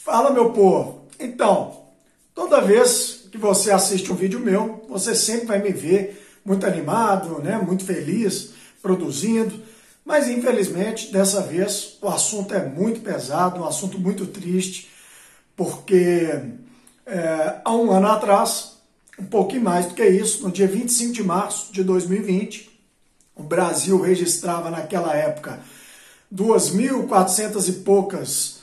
Fala, meu povo! Então, toda vez que você assiste um vídeo meu, você sempre vai me ver muito animado, né? Muito feliz, produzindo, mas infelizmente, dessa vez, o assunto é muito pesado, um assunto muito triste, porque há um ano atrás, um pouquinho mais do que isso, no dia 25 de março de 2020, o Brasil registrava naquela época 2.400 e poucas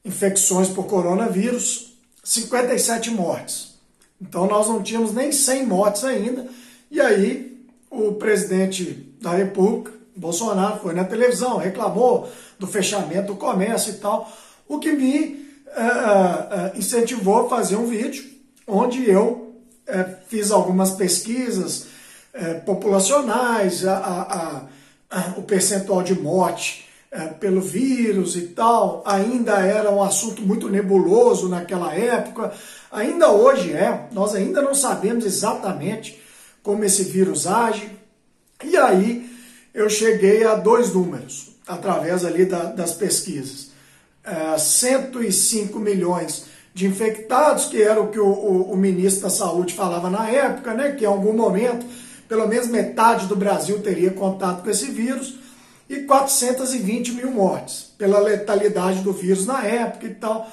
infecções por coronavírus, 57 mortes. Então nós não tínhamos nem 100 mortes ainda. E aí o presidente da República, Bolsonaro, foi na televisão, reclamou do fechamento do comércio e tal, o que me incentivou a fazer um vídeo onde eu fiz algumas pesquisas populacionais, o percentual de morte pelo vírus e tal, ainda era um assunto muito nebuloso naquela época, ainda hoje nós ainda não sabemos exatamente como esse vírus age, e aí eu cheguei a dois números, através ali das pesquisas, 105 milhões de infectados, que era o que o ministro da Saúde falava na época, né, que em algum momento pelo menos metade do Brasil teria contato com esse vírus, e 420 mil mortes, pela letalidade do vírus na época e tal.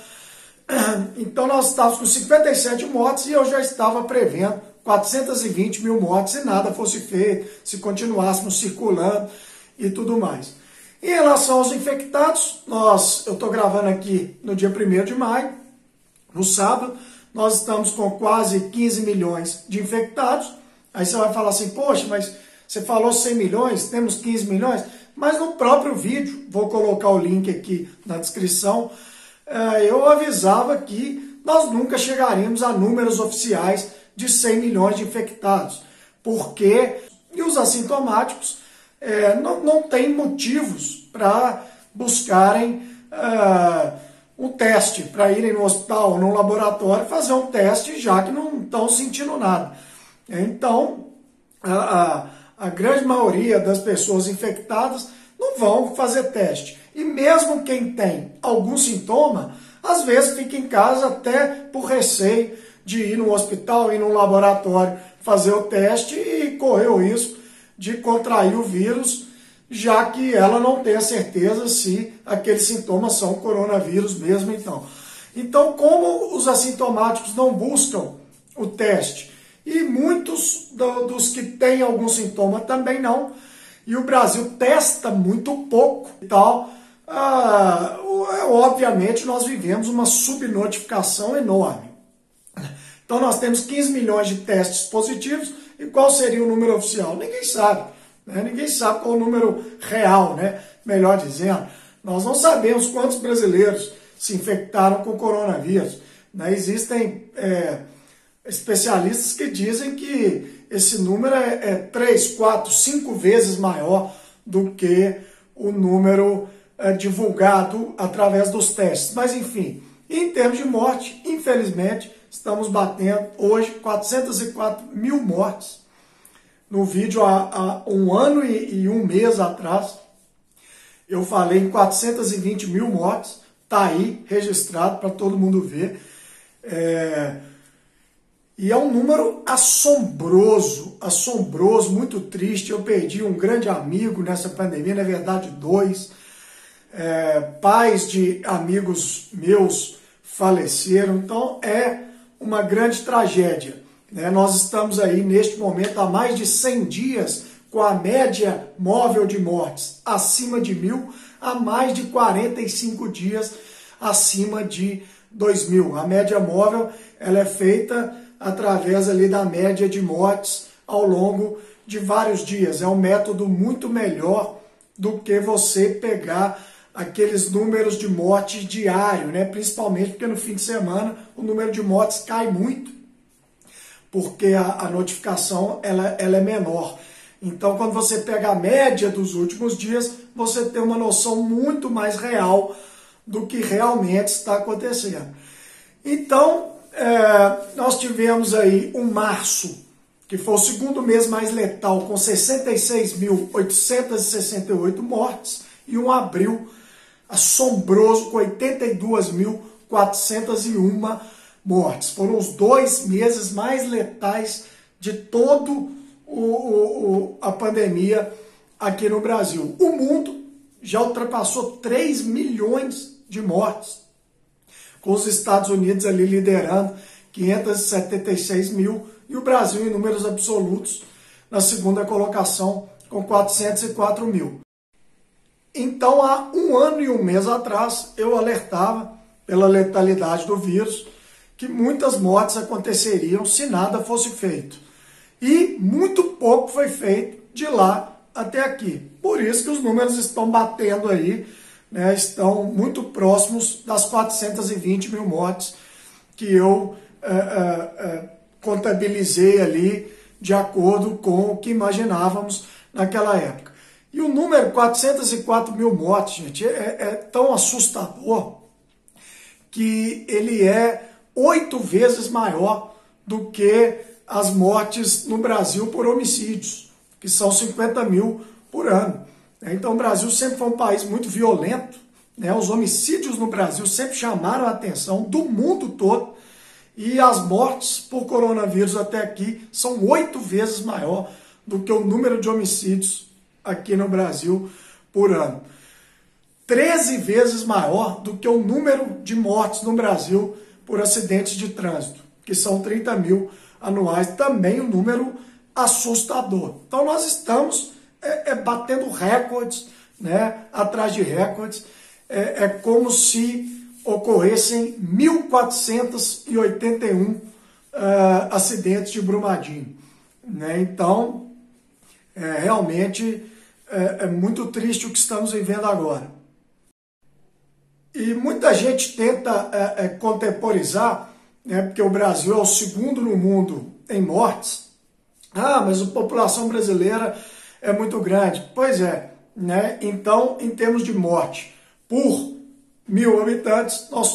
Então nós estávamos com 57 mortes e eu já estava prevendo 420 mil mortes se nada fosse feito, se continuássemos circulando e tudo mais. Em relação aos infectados, eu estou gravando aqui no dia 1º de maio, no sábado, nós estamos com quase 15 milhões de infectados. Aí você vai falar assim, poxa, mas você falou 100 milhões, temos 15 milhões, mas no próprio vídeo, vou colocar o link aqui na descrição, eu avisava que nós nunca chegaríamos a números oficiais de 100 milhões de infectados, porque os assintomáticos não têm motivos para buscarem um teste, para irem no hospital ou no laboratório fazer um teste, já que não estão sentindo nada. Então, a grande maioria das pessoas infectadas não vão fazer teste. E mesmo quem tem algum sintoma, às vezes fica em casa até por receio de ir no hospital, ir no laboratório, fazer o teste e correr o risco de contrair o vírus, já que ela não tem a certeza se aqueles sintomas são coronavírus mesmo. Então, como os assintomáticos não buscam o teste, e muitos dos que têm algum sintoma também não, e o Brasil testa muito pouco e tal, obviamente nós vivemos uma subnotificação enorme. Então nós temos 15 milhões de testes positivos, e qual seria o número oficial? Ninguém sabe, né? Ninguém sabe qual é o número real, né? Melhor dizendo, nós não sabemos quantos brasileiros se infectaram com coronavírus, né? Existem especialistas que dizem que esse número é 3, 4, 5 vezes maior do que o número divulgado através dos testes. Mas enfim, em termos de morte, infelizmente, estamos batendo hoje 404 mil mortes. No vídeo há um ano e um mês atrás, eu falei em 420 mil mortes, está aí registrado para todo mundo ver. E é um número assombroso, muito triste. Eu perdi um grande amigo nessa pandemia, na verdade 2. Pais de amigos meus faleceram, então é uma grande tragédia, né? Nós estamos aí neste momento há mais de 100 dias com a média móvel de mortes acima de 1.000, há mais de 45 dias acima de 2.000. A média móvel ela é feita através ali da média de mortes ao longo de vários dias. É um método muito melhor do que você pegar aqueles números de morte diário, né? Principalmente porque no fim de semana o número de mortes cai muito, porque a notificação ela é menor. Então, quando você pega a média dos últimos dias, você tem uma noção muito mais real do que realmente está acontecendo. Então, nós tivemos aí um março, que foi o segundo mês mais letal, com 66.868 mortes, e um abril assombroso, com 82.401 mortes. Foram os 2 meses mais letais de todo a pandemia aqui no Brasil. O mundo já ultrapassou 3 milhões de mortes, com os Estados Unidos ali liderando 576 mil e o Brasil em números absolutos na segunda colocação com 404 mil. Então, há 1 ano e 1 mês atrás, eu alertava pela letalidade do vírus, que muitas mortes aconteceriam se nada fosse feito. E muito pouco foi feito de lá até aqui. Por isso que os números estão batendo aí, né, estão muito próximos das 420 mil mortes que eu contabilizei ali de acordo com o que imaginávamos naquela época. E o número 404 mil mortes, gente, é tão assustador que ele é 8 vezes maior do que as mortes no Brasil por homicídios, que são 50 mil por ano. Então o Brasil sempre foi um país muito violento, né? Os homicídios no Brasil sempre chamaram a atenção do mundo todo, e as mortes por coronavírus até aqui são 8 vezes maior do que o número de homicídios aqui no Brasil por ano. 13 vezes maior do que o número de mortes no Brasil por acidentes de trânsito, que são 30 mil anuais, também um número assustador. Então nós estamos batendo recordes, né, atrás de recordes, é como se ocorressem 1.481 acidentes de Brumadinho, né? Então, realmente é muito triste o que estamos vivendo agora. E muita gente tenta contemporizar, né, porque o Brasil é o segundo no mundo em mortes. Ah, mas a população brasileira é muito grande. Pois é, né? Então, em termos de morte por 1.000 habitantes, nós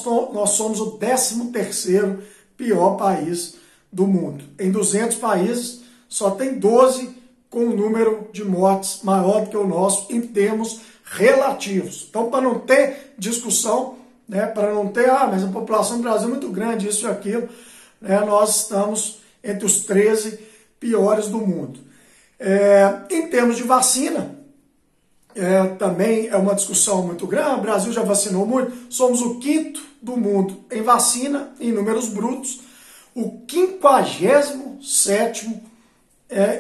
somos o 13º pior país do mundo. Em 200 países, só tem 12 com um número de mortes maior do que o nosso em termos relativos. Então, para não ter discussão, né, para não ter, mas a população do Brasil é muito grande, isso e aquilo, né, nós estamos entre os 13 piores do mundo. Em termos de vacina, também é uma discussão muito grande. O Brasil já vacinou muito, somos o 5º do mundo em vacina, em números brutos, o 57º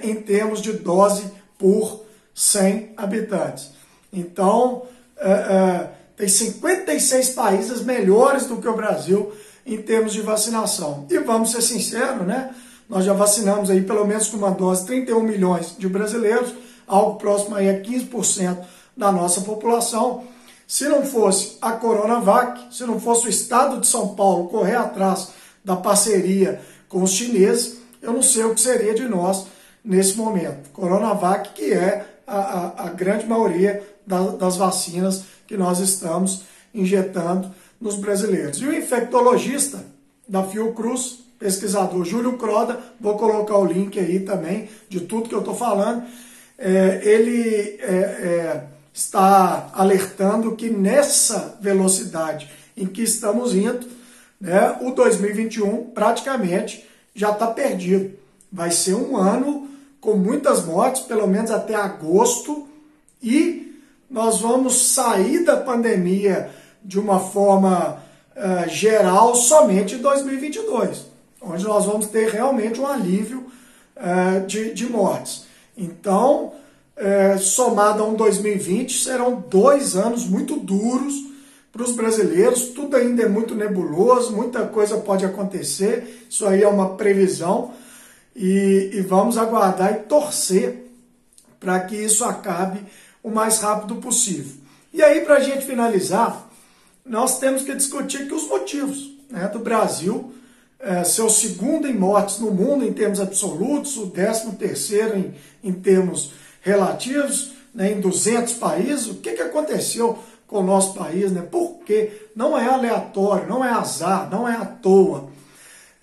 em termos de dose por 100 habitantes. Então, tem 56 países melhores do que o Brasil em termos de vacinação. E vamos ser sinceros, né? Nós já vacinamos aí pelo menos com uma dose 31 milhões de brasileiros, algo próximo aí a 15% da nossa população. Se não fosse a Coronavac, se não fosse o Estado de São Paulo correr atrás da parceria com os chineses, eu não sei o que seria de nós nesse momento. Coronavac, que é a grande maioria das vacinas que nós estamos injetando nos brasileiros. E o infectologista da Fiocruz, pesquisador Júlio Croda, vou colocar o link aí também de tudo que eu estou falando, ele está alertando que nessa velocidade em que estamos indo, né, o 2021 praticamente já está perdido. Vai ser um ano com muitas mortes, pelo menos até agosto, e nós vamos sair da pandemia de uma forma geral somente em 2022, onde nós vamos ter realmente um alívio de mortes. Então, somado a um 2020, serão 2 anos muito duros para os brasileiros. Tudo ainda é muito nebuloso, muita coisa pode acontecer, isso aí é uma previsão, e vamos aguardar e torcer para que isso acabe o mais rápido possível. E aí, para a gente finalizar, nós temos que discutir aqui os motivos, né, do Brasil ser o 2º em mortes no mundo em termos absolutos, o 13º em termos relativos, né, em 200 países. O que aconteceu com o nosso país? Né? Por quê? Não é aleatório, não é azar, não é à toa.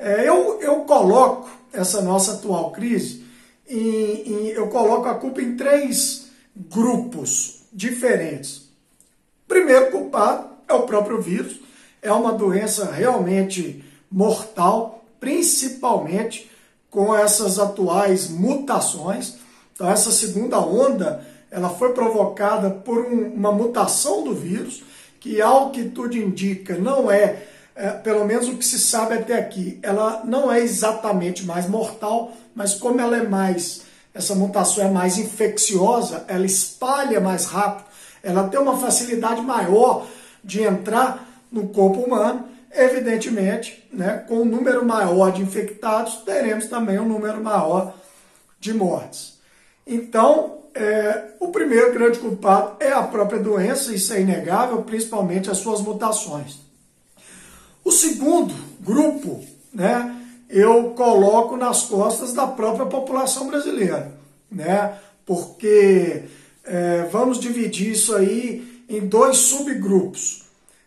Eu coloco essa nossa atual crise, eu coloco a culpa em 3 grupos diferentes. Primeiro culpado é o próprio vírus, é uma doença realmente mortal, principalmente com essas atuais mutações. Então essa segunda onda, ela foi provocada por uma mutação do vírus, que ao que tudo indica não pelo menos o que se sabe até aqui, ela não é exatamente mais mortal, mas como ela essa mutação é mais infecciosa, ela espalha mais rápido, ela tem uma facilidade maior de entrar no corpo humano. Evidentemente, né, com um número maior de infectados, teremos também um número maior de mortes. Então, o primeiro grande culpado é a própria doença, isso é inegável, principalmente as suas mutações. O segundo grupo, né, eu coloco nas costas da própria população brasileira, né, porque vamos dividir isso aí em dois subgrupos.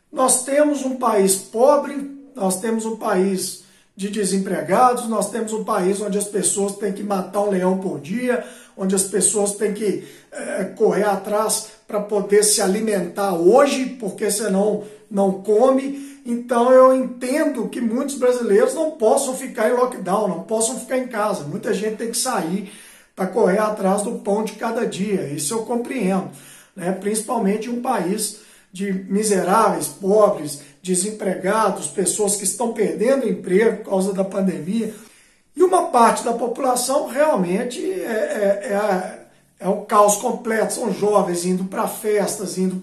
Nós temos um país pobre, nós temos um país de desempregados, nós temos um país onde as pessoas têm que matar um leão por dia, onde as pessoas têm que correr atrás para poder se alimentar hoje, porque senão não come. Então eu entendo que muitos brasileiros não possam ficar em lockdown, não possam ficar em casa. Muita gente tem que sair para correr atrás do pão de cada dia, isso eu compreendo, né? Principalmente em um país de miseráveis, pobres, desempregados, pessoas que estão perdendo emprego por causa da pandemia. E uma parte da população realmente é o caos completo. São jovens indo para festas, indo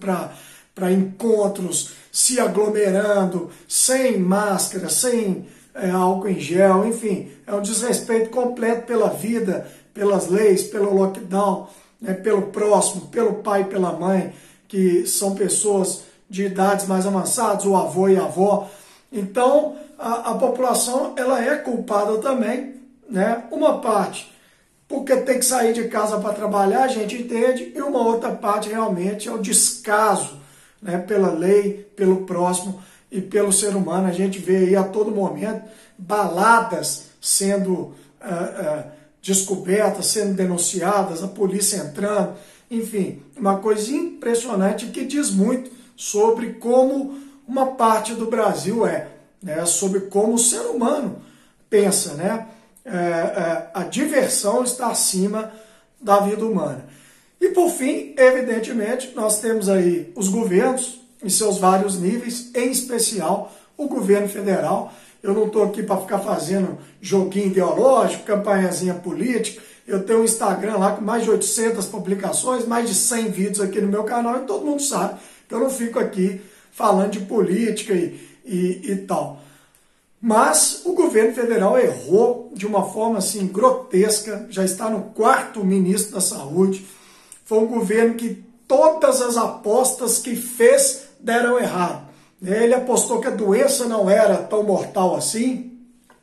para encontros, se aglomerando, sem máscara, sem álcool em gel, enfim. É um desrespeito completo pela vida, pelas leis, pelo lockdown, né, pelo próximo, pelo pai e pela mãe, que são pessoas de idades mais avançadas, o avô e a avó. Então, a população ela é culpada também, né? Uma parte porque tem que sair de casa para trabalhar, a gente entende, e uma outra parte realmente é o descaso, né, pela lei, pelo próximo e pelo ser humano. A gente vê aí a todo momento baladas sendo descobertas, sendo denunciadas, a polícia entrando. Enfim, uma coisa impressionante que diz muito sobre como uma parte do Brasil né, sobre como o ser humano pensa, né? A diversão está acima da vida humana. E por fim, evidentemente, nós temos aí os governos em seus vários níveis, em especial o governo federal. Eu não estou aqui para ficar fazendo joguinho ideológico, campanhazinha política. Eu tenho um Instagram lá com mais de 800 publicações, mais de 100 vídeos aqui no meu canal, e todo mundo sabe que eu não fico aqui falando de política e tal. Mas o governo federal errou de uma forma assim grotesca, já está no 4º ministro da Saúde. Foi um governo que todas as apostas que fez deram errado. Ele apostou que a doença não era tão mortal assim,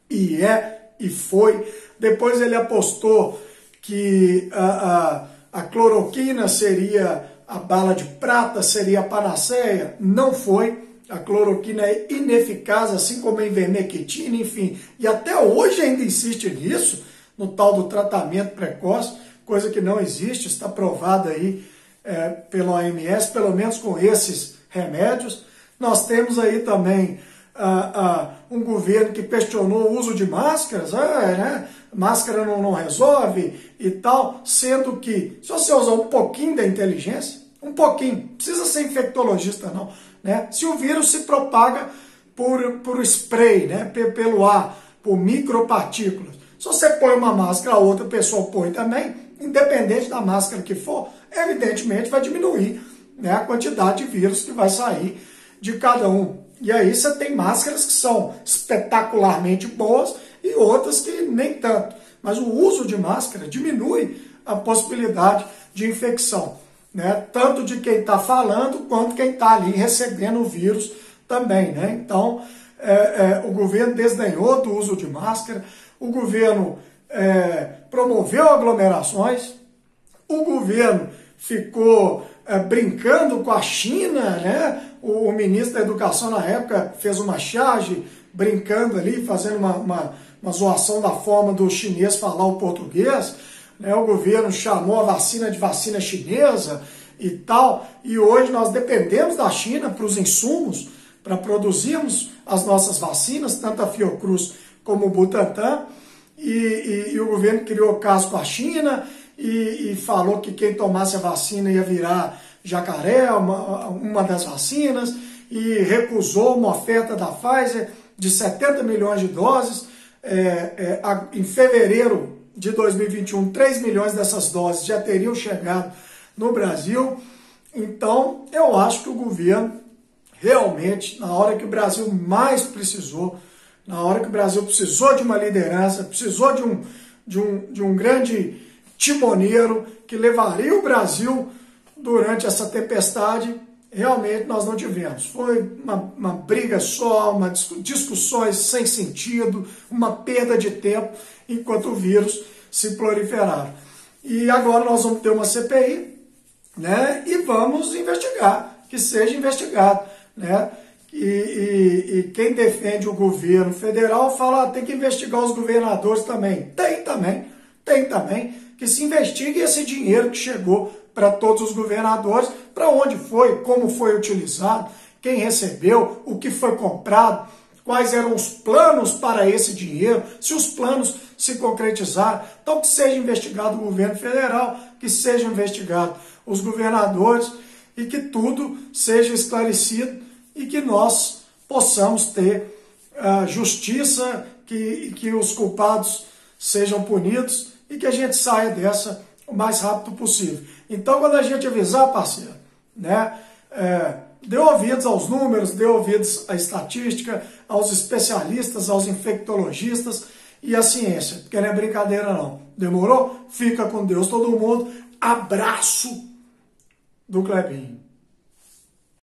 e foi. Depois ele apostou que a cloroquina seria a bala de prata, seria a panaceia. Não foi. A cloroquina é ineficaz, assim como a ivermectina, enfim. E até hoje ainda insiste nisso, no tal do tratamento precoce, coisa que não existe, está provada aí pela OMS, pelo menos com esses remédios. Nós temos aí também um governo que questionou o uso de máscaras, né? Máscara não resolve e tal, sendo que se você usar um pouquinho da inteligência, um pouquinho, precisa ser infectologista não, né? Se o vírus se propaga por spray, né? Pelo ar, por micropartículas. Se você põe uma máscara, a outra pessoa põe também, independente da máscara que for, evidentemente vai diminuir, né, a quantidade de vírus que vai sair de cada um. E aí você tem máscaras que são espetacularmente boas e outras que nem tanto. Mas o uso de máscara diminui a possibilidade de infecção, né? Tanto de quem está falando quanto quem está ali recebendo o vírus também, né? Então, o governo desdenhou do uso de máscara, o governo promoveu aglomerações, o governo ficou brincando com a China, né? O ministro da Educação na época fez uma charge brincando ali, fazendo uma zoação da forma do chinês falar o português, né? O governo chamou a vacina de vacina chinesa, e tal, e hoje nós dependemos da China para os insumos, para produzirmos as nossas vacinas, tanto a Fiocruz como o Butantan, e o governo criou caso com a China e falou que quem tomasse a vacina ia virar jacaré, uma das vacinas, e recusou uma oferta da Pfizer de 70 milhões de doses. Em fevereiro de 2021, 3 milhões dessas doses já teriam chegado no Brasil. Então, eu acho que o governo realmente, na hora que o Brasil mais precisou, na hora que o Brasil precisou de uma liderança, precisou de um grande timoneiro que levaria o Brasil durante essa tempestade, realmente nós não tivemos. Foi uma briga só, discussões sem sentido, uma perda de tempo, enquanto o vírus se proliferaram. E agora nós vamos ter uma CPI, né, e vamos investigar, que seja investigado, né? E quem defende o governo federal fala tem que investigar os governadores também. Tem também, que se investigue esse dinheiro que chegou para todos os governadores, para onde foi, como foi utilizado, quem recebeu, o que foi comprado, quais eram os planos para esse dinheiro, se os planos se concretizaram. Então que seja investigado o governo federal, que seja investigado os governadores e que tudo seja esclarecido e que nós possamos ter justiça, que os culpados sejam punidos e que a gente saia dessa o mais rápido possível. Então, quando a gente avisar, parceiro, né, dê ouvidos aos números, dê ouvidos à estatística, aos especialistas, aos infectologistas e à ciência, porque não é brincadeira não. Demorou? Fica com Deus todo mundo. Abraço do Clebinho.